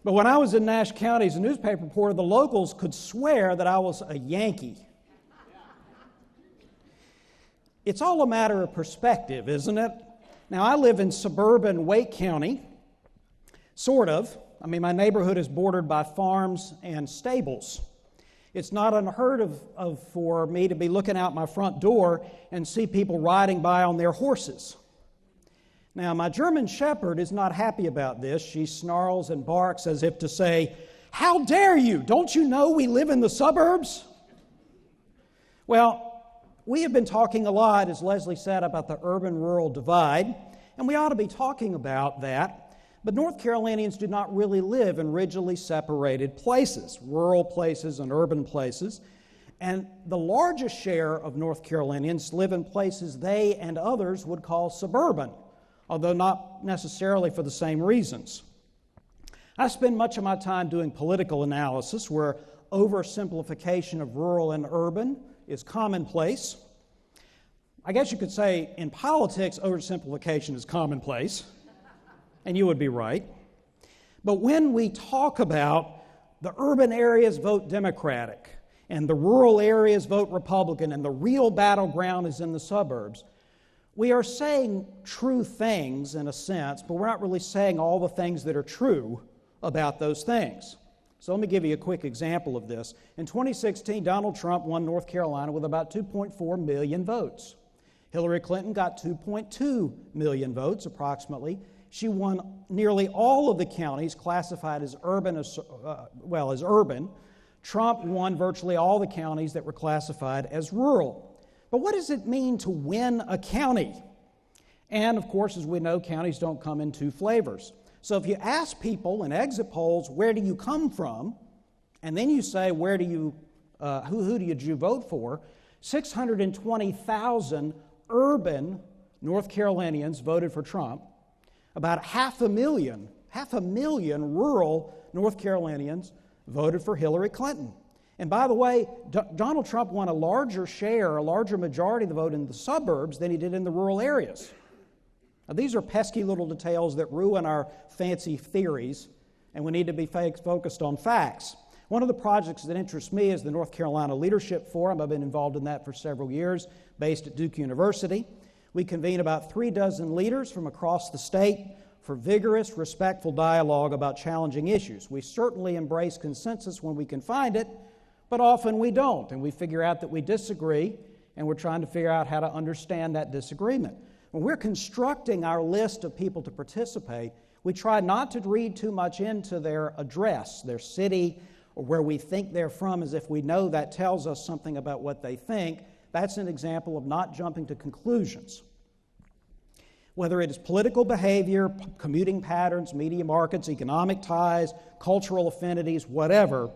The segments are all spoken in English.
But when I was in Nash County as a newspaper reporter, the locals could swear that I was a Yankee. It's all a matter of perspective, isn't it? Now, I live in suburban Wake County, sort of. I mean, my neighborhood is bordered by farms and stables. It's not unheard of for me to be looking out my front door and see people riding by on their horses. Now, my German Shepherd is not happy about this. She snarls and barks as if to say, "How dare you? Don't you know we live in the suburbs?" Well, we have been talking a lot, as Leslie said, about the urban-rural divide, and we ought to be talking about that. But North Carolinians do not really live in rigidly separated places, rural places and urban places. And the largest share of North Carolinians live in places they and others would call suburban, although not necessarily for the same reasons. I spend much of my time doing political analysis where oversimplification of rural and urban is commonplace. I guess you could say in politics, oversimplification is commonplace, and you would be right. But when we talk about the urban areas vote Democratic, and the rural areas vote Republican, and the real battleground is in the suburbs, we are saying true things in a sense, but we're not really saying all the things that are true about those things. So let me give you a quick example of this. In 2016, Donald Trump won North Carolina with about 2.4 million votes. Hillary Clinton got 2.2 million votes, approximately. She won nearly all of the counties classified as urban, as urban. Trump won virtually all the counties that were classified as rural. But what does it mean to win a county? And, of course, as we know, counties don't come in two flavors. So if you ask people in exit polls, where do you come from? And then you say, who did you vote for? 620,000 urban North Carolinians voted for Trump. About 500,000 rural North Carolinians voted for Hillary Clinton. And by the way, Donald Trump won a larger majority of the vote in the suburbs than he did in the rural areas. Now, these are pesky little details that ruin our fancy theories, and we need to be focused on facts. One of the projects that interests me is the North Carolina Leadership Forum. I've been involved in that for several years, based at Duke University. We convene about 36 leaders from across the state for vigorous, respectful dialogue about challenging issues. We certainly embrace consensus when we can find it, but often we don't, and we figure out that we disagree, and we're trying to figure out how to understand that disagreement. When we're constructing our list of people to participate, we try not to read too much into their address, their city, or where we think they're from, as if we know that tells us something about what they think. That's an example of not jumping to conclusions. Whether it is political behavior, commuting patterns, media markets, economic ties, cultural affinities, whatever,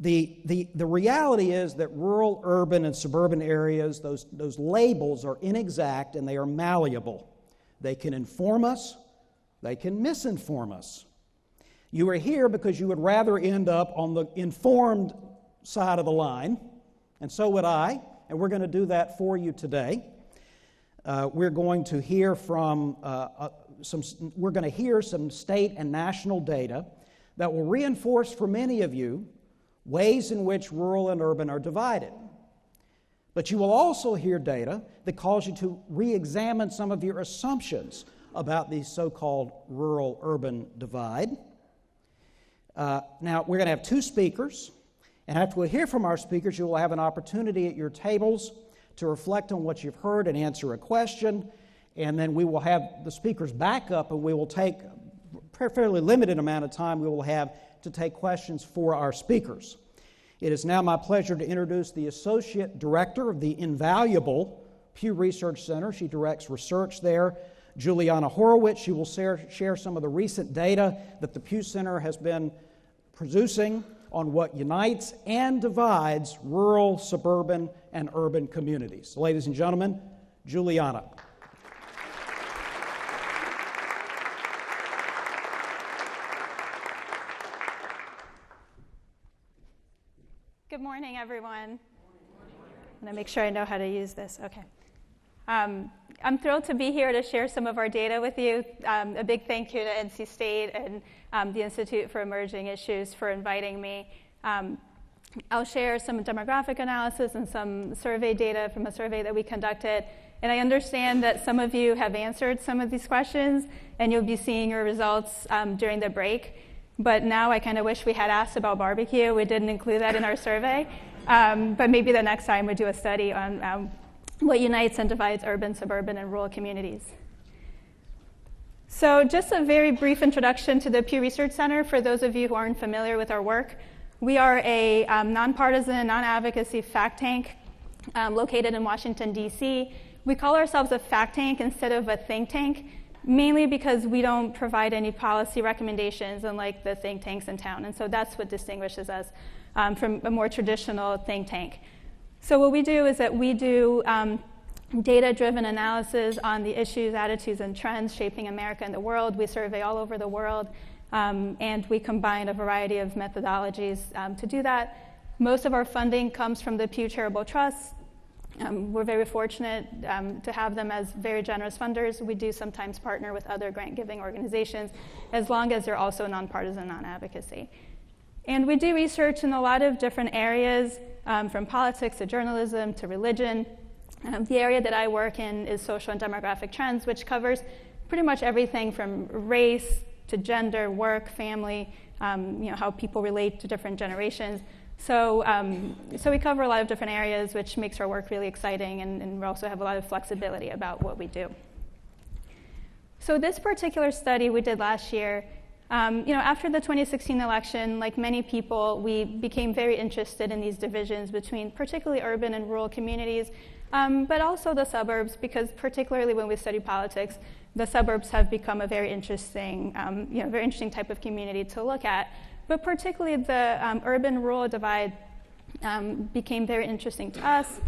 the reality is that rural, urban, and suburban areas, those labels are inexact and they are malleable. They can inform us, they can misinform us. You are here because you would rather end up on the informed side of the line, and so would I, and we're going to do that for you today. We're going to hear some state and national data that will reinforce for many of you ways in which rural and urban are divided. But you will also hear data that calls you to re-examine some of your assumptions about the so-called rural-urban divide. Now, we're going to have two speakers, and after we hear from our speakers, you will have an opportunity at your tables to reflect on what you've heard and answer a question, and then we will have the speakers back up, and we will take a fairly limited amount of time we will have to take questions for our speakers. It is now my pleasure to introduce the Associate Director of the invaluable Pew Research Center. She directs research there, Juliana Horowitz. She will share some of the recent data that the Pew Center has been producing on what unites and divides rural, suburban, and urban communities. So, ladies and gentlemen, Juliana. Good morning, everyone. I'm going to make sure I know how to use this. Okay. I'm thrilled to be here to share some of our data with you. A big thank you to NC State and the Institute for Emerging Issues for inviting me. I'll share some demographic analysis and some survey data from a survey that we conducted. And I understand that some of you have answered some of these questions, and you'll be seeing your results during the break. But now I kind of wish we had asked about barbecue. We didn't include that in our survey. But maybe the next time we do a study on what unites and divides urban, suburban, and rural communities. So just a very brief introduction to the Pew Research Center for those of you who aren't familiar with our work. We are a nonpartisan, non-advocacy fact tank located in Washington, D.C. We call ourselves a fact tank instead of a think tank, mainly because we don't provide any policy recommendations unlike the think tanks in town. And so that's what distinguishes us from a more traditional think tank. So what we do is that we do data-driven analysis on the issues, attitudes, and trends shaping America and the world. We survey all over the world, and we combine a variety of methodologies to do that. Most of our funding comes from the Pew Charitable Trust. We're very fortunate to have them as very generous funders. We do sometimes partner with other grant-giving organizations, as long as they're also nonpartisan, non-advocacy. And we do research in a lot of different areas, from politics to journalism to religion. The area that I work in is social and demographic trends, which covers pretty much everything from race to gender, work, family, how people relate to different generations. So we cover a lot of different areas, which makes our work really exciting, and we also have a lot of flexibility about what we do. So this particular study we did last year, after the 2016 election, like many people, we became very interested in these divisions between particularly urban and rural communities, but also the suburbs, because particularly when we study politics, the suburbs have become a very interesting type of community to look at. But particularly the urban-rural divide became very interesting to us.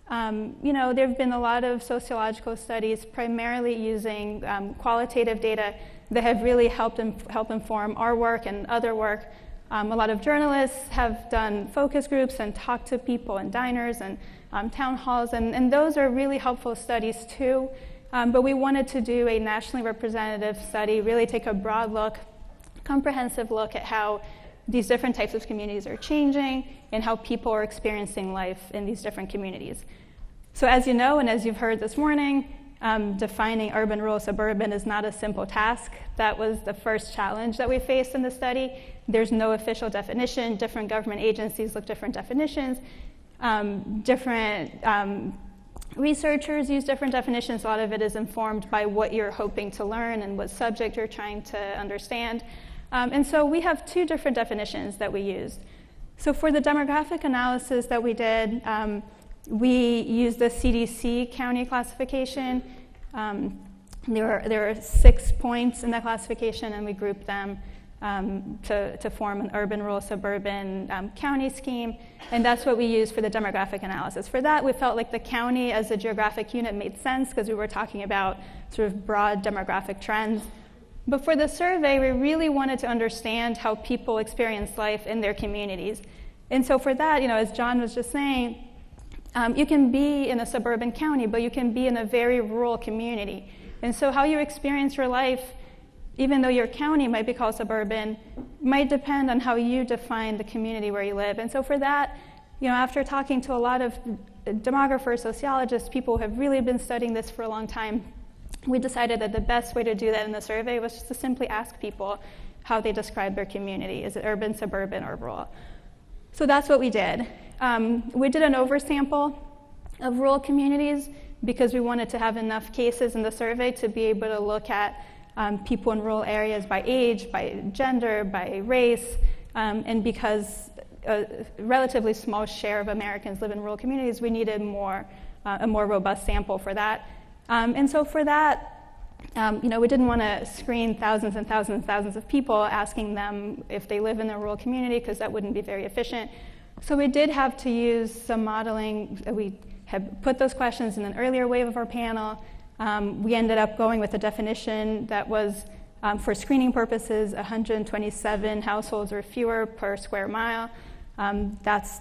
There have been a lot of sociological studies, primarily using qualitative data, that have really helped inform our work and other work. A lot of journalists have done focus groups and talked to people in diners and town halls, and those are really helpful studies too. But we wanted to do a nationally representative study, really take a broad look, comprehensive look at how these different types of communities are changing and how people are experiencing life in these different communities. So as you know, and as you've heard this morning, defining urban, rural, suburban is not a simple task. That was the first challenge that we faced in the study. There's no official definition. Different government agencies look different definitions. Different researchers use different definitions. A lot of it is informed by what you're hoping to learn and what subject you're trying to understand. And so we have two different definitions that we used. So for the demographic analysis that we did, we used the CDC county classification. There are 6 points in that classification, and we grouped them to form an urban, rural, suburban county scheme. And that's what we used for the demographic analysis. For that, we felt like the county as a geographic unit made sense because we were talking about sort of broad demographic trends. But for the survey, we really wanted to understand how people experience life in their communities. And so for that, as John was just saying, you can be in a suburban county, but you can be in a very rural community. And so how you experience your life, even though your county might be called suburban, might depend on how you define the community where you live. And so for that, after talking to a lot of demographers, sociologists, people who have really been studying this for a long time, we decided that the best way to do that in the survey was just to simply ask people how they describe their community. Is it urban, suburban, or rural? So that's what we did. We did an oversample of rural communities because we wanted to have enough cases in the survey to be able to look at people in rural areas by age, by gender, by race, and because a relatively small share of Americans live in rural communities, we needed a more robust sample for that. And so for that, we didn't want to screen thousands and thousands and thousands of people asking them if they live in a rural community, because that wouldn't be very efficient. So we did have to use some modeling. We had put those questions in an earlier wave of our panel. We ended up going with a definition that was, for screening purposes, 127 households or fewer per square mile. That's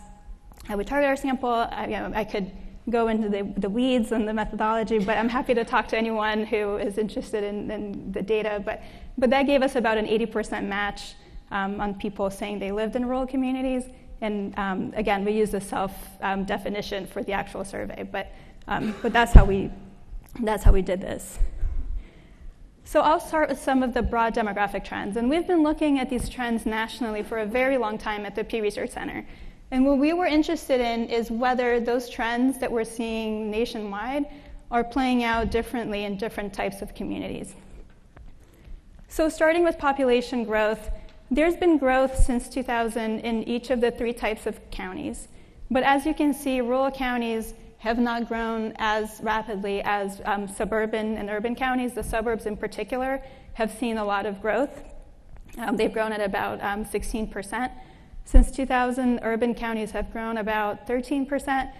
how we target our sample. I could go into the weeds and the methodology, but I'm happy to talk to anyone who is interested in the data. But that gave us about an 80% match on people saying they lived in rural communities. And again, we use the self-definition for the actual survey, but that's how we did this. So I'll start with some of the broad demographic trends. And we've been looking at these trends nationally for a very long time at the Pew Research Center. And what we were interested in is whether those trends that we're seeing nationwide are playing out differently in different types of communities. So starting with population growth, there's been growth since 2000 in each of the 3 types of counties. But as you can see, rural counties have not grown as rapidly as suburban and urban counties. The suburbs in particular have seen a lot of growth. They've grown at about 16%. Since 2000, urban counties have grown about 13%,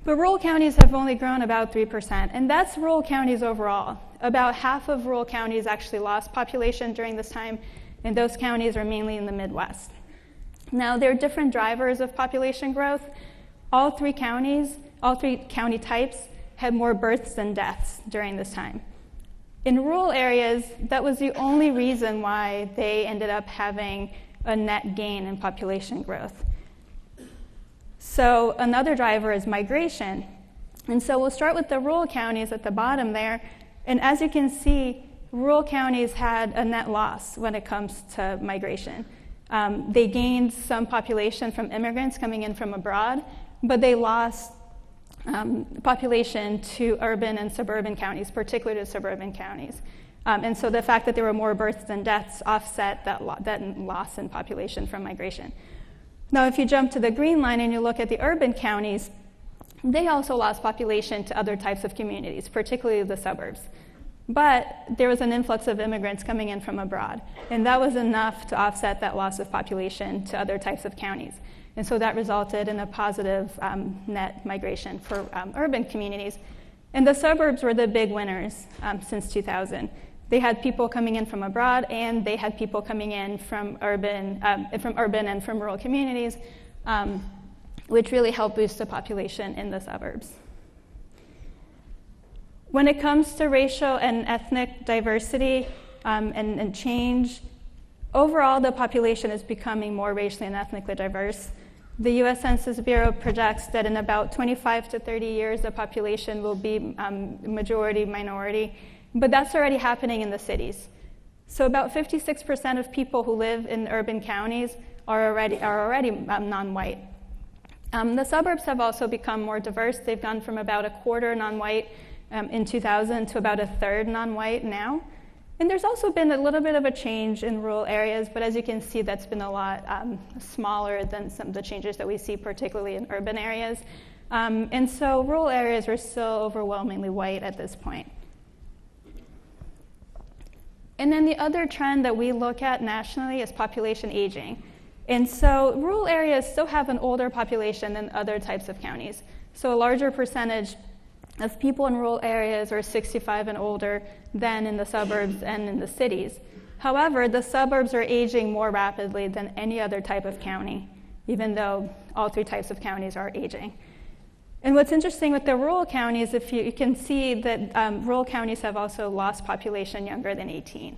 but rural counties have only grown about 3%, and that's rural counties overall. About half of rural counties actually lost population during this time, and those counties are mainly in the Midwest. Now, there are different drivers of population growth. All three county types had more births than deaths during this time. In rural areas, that was the only reason why they ended up having a net gain in population growth. So another driver is migration. And so we'll start with the rural counties at the bottom there. And as you can see, rural counties had a net loss when it comes to migration. They gained some population from immigrants coming in from abroad, but they lost population to urban and suburban counties, particularly to suburban counties. And so the fact that there were more births than deaths offset that loss in population from migration. Now, if you jump to the green line and you look at the urban counties, they also lost population to other types of communities, particularly the suburbs. But there was an influx of immigrants coming in from abroad, and that was enough to offset that loss of population to other types of counties. And so that resulted in a positive net migration for urban communities. And the suburbs were the big winners since 2000. They had people coming in from abroad, and they had people coming in from urban and from rural communities, which really helped boost the population in the suburbs. When it comes to racial and ethnic diversity and change, overall the population is becoming more racially and ethnically diverse. The U.S. Census Bureau projects that in about 25 to 30 years, the population will be majority minority, but that's already happening in the cities. So about 56% of people who live in urban counties are already non-white. The suburbs have also become more diverse. They've gone from about a quarter non-white in 2000 to about a third non-white now. And there's also been a little bit of a change in rural areas, but as you can see, that's been a lot smaller than some of the changes that we see, particularly in urban areas. And so rural areas are still overwhelmingly white at this point. And then the other trend that we look at nationally is population aging. And so rural areas still have an older population than other types of counties. So a larger percentage of people in rural areas are 65 and older than in the suburbs and in the cities. However, the suburbs are aging more rapidly than any other type of county, even though all three types of counties are aging. And what's interesting with the rural counties, if you can see that rural counties have also lost population younger than 18.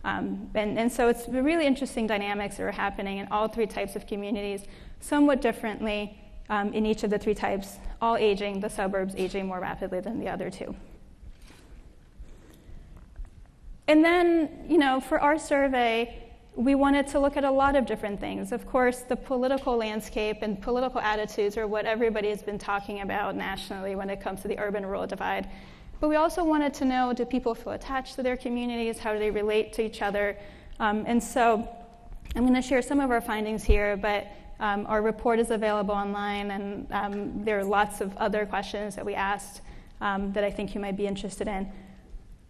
And so it's really interesting dynamics that are happening in all three types of communities, somewhat differently in each of the three types, all aging, the suburbs aging more rapidly than the other two. And then, for our survey, we wanted to look at a lot of different things. Of course, the political landscape and political attitudes are what everybody has been talking about nationally when it comes to the urban-rural divide. But we also wanted to know, do people feel attached to their communities? How do they relate to each other? And so I'm going to share some of our findings here, but our report is available online, and there are lots of other questions that we asked that I think you might be interested in.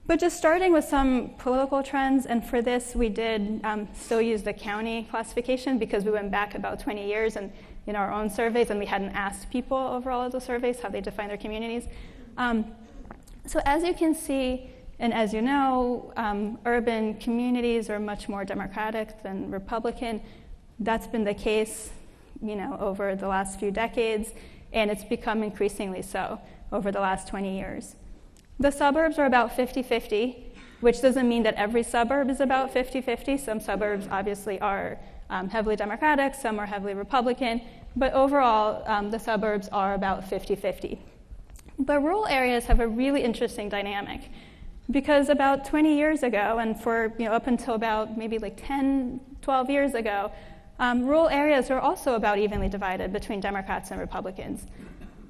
But just starting with some political trends, and for this we did still use the county classification because we went back about 20 years and in our own surveys, and we hadn't asked people over all of the surveys how they define their communities. So as you can see, and as you know, urban communities are much more Democratic than Republican. That's been the case, over the last few decades. and it's become increasingly so over the last 20 years. The suburbs are about 50-50, which doesn't mean that every suburb is about 50-50. Some suburbs obviously are heavily Democratic, some are heavily Republican, but overall, the suburbs are about 50-50. But rural areas have a really interesting dynamic, because about 20 years ago, and for up until about maybe like 10, 12 years ago, rural areas are also about evenly divided between Democrats and Republicans.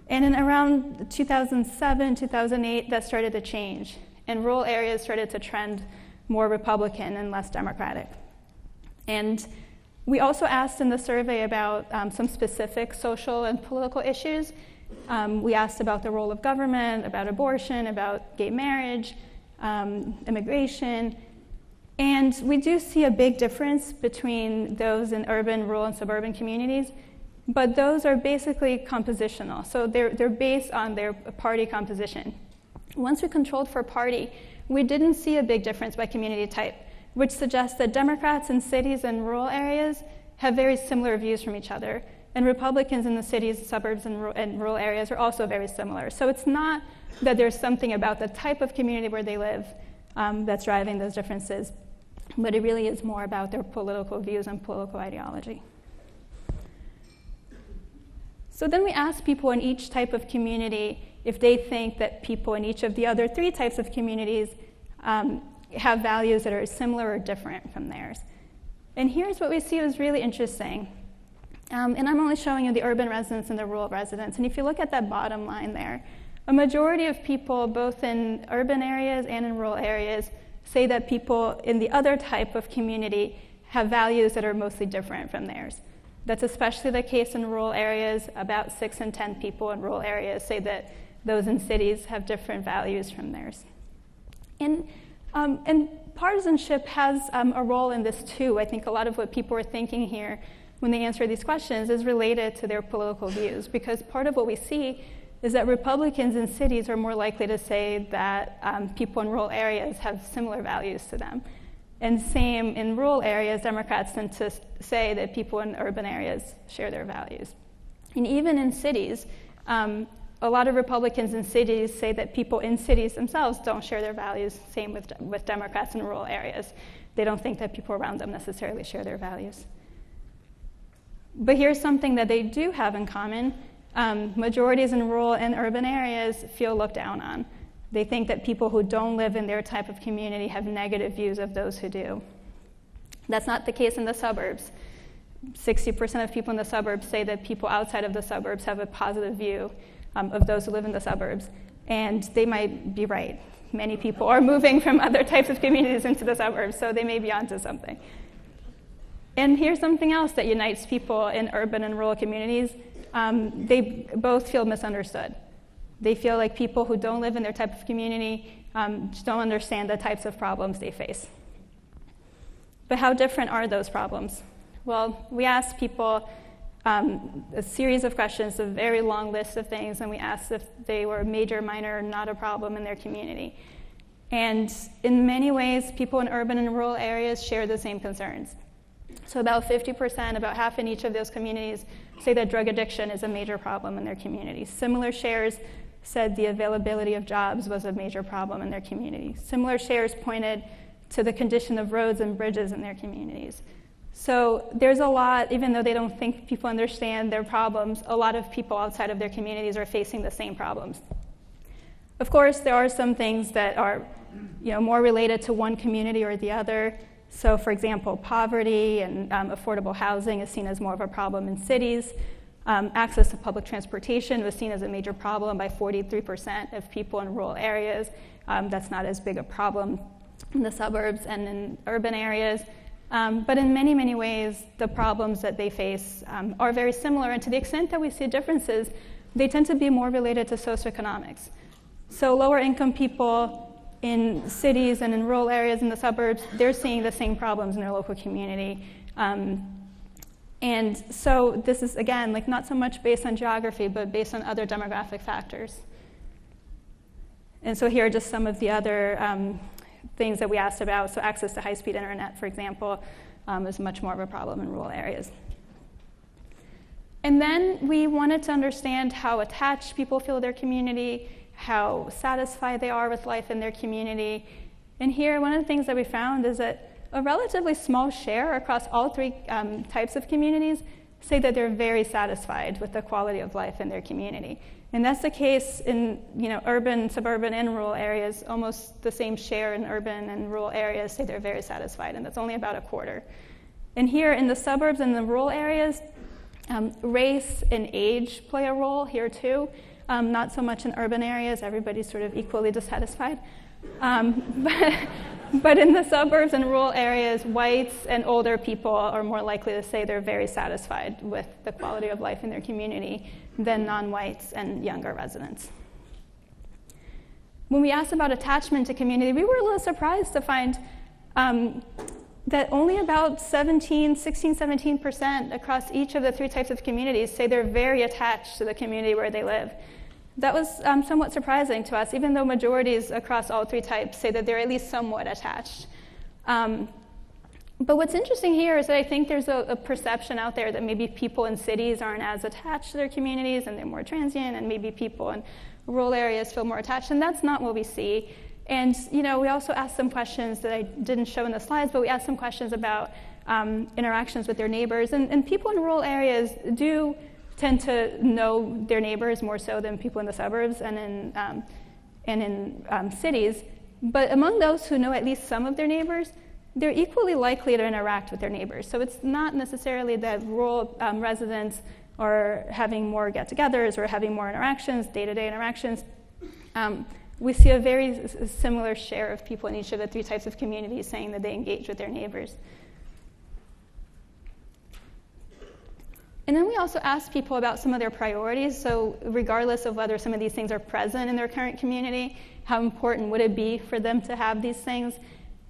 And in around 2007, 2008, that started to change, and rural areas started to trend more Republican and less Democratic. And we also asked in the survey about some specific social and political issues. We asked about the role of government, about abortion, about gay marriage, immigration. And we do see a big difference between those in urban, rural, and suburban communities, but those are basically compositional. So they're based on their party composition. Once we controlled for party, we didn't see a big difference by community type, which suggests that Democrats in cities and rural areas have very similar views from each other, and Republicans in the cities, suburbs, and rural areas are also very similar. So it's not that there's something about the type of community where they live that's driving those differences, but it really is more about their political views and political ideology. So then we asked people in each type of community if they think that people in each of the other three types of communities have values that are similar or different from theirs. And here's what we see is really interesting. And I'm only showing you the urban residents and the rural residents. And if you look at that bottom line there, a majority of people, both in urban areas and in rural areas, say that people in the other type of community have values that are mostly different from theirs. That's especially the case in rural areas. About 6 in 10 people in rural areas say that those in cities have different values from theirs. And partisanship has a role in this too. I think a lot of what people are thinking here when they answer these questions is related to their political views, because part of what we see is that Republicans in cities are more likely to say that people in rural areas have similar values to them. And same in rural areas, Democrats tend to say that people in urban areas share their values. And even in cities, a lot of Republicans in cities say that people in cities themselves don't share their values, same with Democrats in rural areas. They don't think that people around them necessarily share their values. But here's something that they do have in common. Majorities in rural and urban areas feel looked down on. They think that people who don't live in their type of community have negative views of those who do. That's not the case in the suburbs. 60% of people in the suburbs say that people outside of the suburbs have a positive view of those who live in the suburbs. And they might be right. Many people are moving from other types of communities into the suburbs, so they may be onto something. And here's something else that unites people in urban and rural communities. They both feel misunderstood. They feel like people who don't live in their type of community just don't understand the types of problems they face. But how different are those problems? Well, we asked people a series of questions, a very long list of things, and we asked if they were major, minor, or not a problem in their community. And in many ways, people in urban and rural areas share the same concerns. So about 50%, about half in each of those communities, say that drug addiction is a major problem in their community. Similar shares said the availability of jobs was a major problem in their community. Similar shares pointed to the condition of roads and bridges in their communities. So there's a lot, even though they don't think people understand their problems, a lot of people outside of their communities are facing the same problems. Of course, there are some things that are more related to one community or the other. So for example, poverty and affordable housing is seen as more of a problem in cities. Access to public transportation was seen as a major problem by 43% of people in rural areas. That's not as big a problem in the suburbs and in urban areas. But in many, many ways, the problems that they face are very similar. And to the extent that we see differences, they tend to be more related to socioeconomics. So lower income people in cities and in rural areas in the suburbs, they're seeing the same problems in their local community. And so this is, again, not so much based on geography, but based on other demographic factors. And so here are just some of the other things that we asked about. So access to high-speed internet, for example, is much more of a problem in rural areas. And then we wanted to understand how attached people feel to their community, how satisfied they are with life in their community. And here, one of the things that we found is that a relatively small share across all three types of communities say that they're very satisfied with the quality of life in their community. And that's the case in urban, suburban, and rural areas. Almost the same share in urban and rural areas say they're very satisfied, and that's only about a quarter. And here in the suburbs and the rural areas, race and age play a role here too. Not so much in urban areas, everybody's sort of equally dissatisfied. But in the suburbs and rural areas, whites and older people are more likely to say they're very satisfied with the quality of life in their community than non-whites and younger residents. When we asked about attachment to community, we were a little surprised to find that only about 17% across each of the three types of communities say they're very attached to the community where they live. That was somewhat surprising to us, even though majorities across all three types say that they're at least somewhat attached. But what's interesting here is that I think there's a perception out there that maybe people in cities aren't as attached to their communities and they're more transient, and maybe people in rural areas feel more attached, and that's not what we see. And we also asked some questions that I didn't show in the slides, but we asked some questions about interactions with their neighbors. And people in rural areas do tend to know their neighbors more so than people in the suburbs and in cities. But among those who know at least some of their neighbors, they're equally likely to interact with their neighbors. So it's not necessarily that rural residents are having more get-togethers or having more interactions, day-to-day interactions. We see a very similar share of people in each of the three types of communities saying that they engage with their neighbors. And then we also asked people about some of their priorities. So regardless of whether some of these things are present in their current community, how important would it be for them to have these things?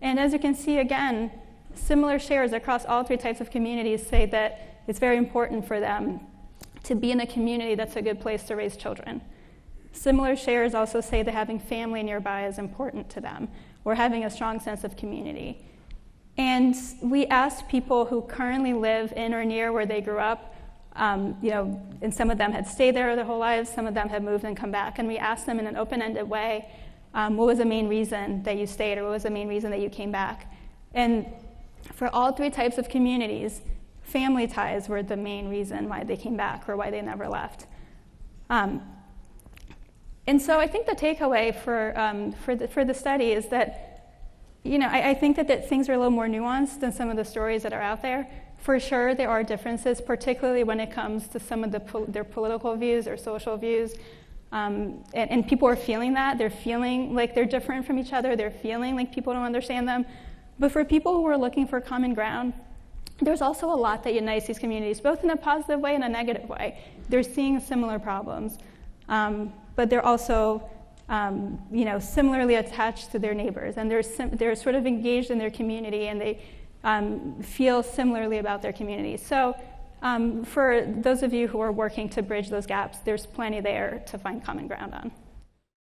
And as you can see, again, similar shares across all three types of communities say that it's very important for them to be in a community that's a good place to raise children. Similar shares also say that having family nearby is important to them, or having a strong sense of community. And we asked people who currently live in or near where they grew up, and some of them had stayed there their whole lives, some of them had moved and come back, and we asked them in an open-ended way, what was the main reason that you stayed, or what was the main reason that you came back? And for all three types of communities, family ties were the main reason why they came back or why they never left. And so I think the takeaway for the study is that, I think that things are a little more nuanced than some of the stories that are out there. For sure, there are differences, particularly when it comes to some of their political views or social views. And people are feeling that. They're feeling like they're different from each other. They're feeling like people don't understand them. But for people who are looking for common ground, there's also a lot that unites these communities, both in a positive way and a negative way. They're seeing similar problems. But they're also, similarly attached to their neighbors, and they're sort of engaged in their community, and they feel similarly about their community. So for those of you who are working to bridge those gaps, there's plenty there to find common ground on.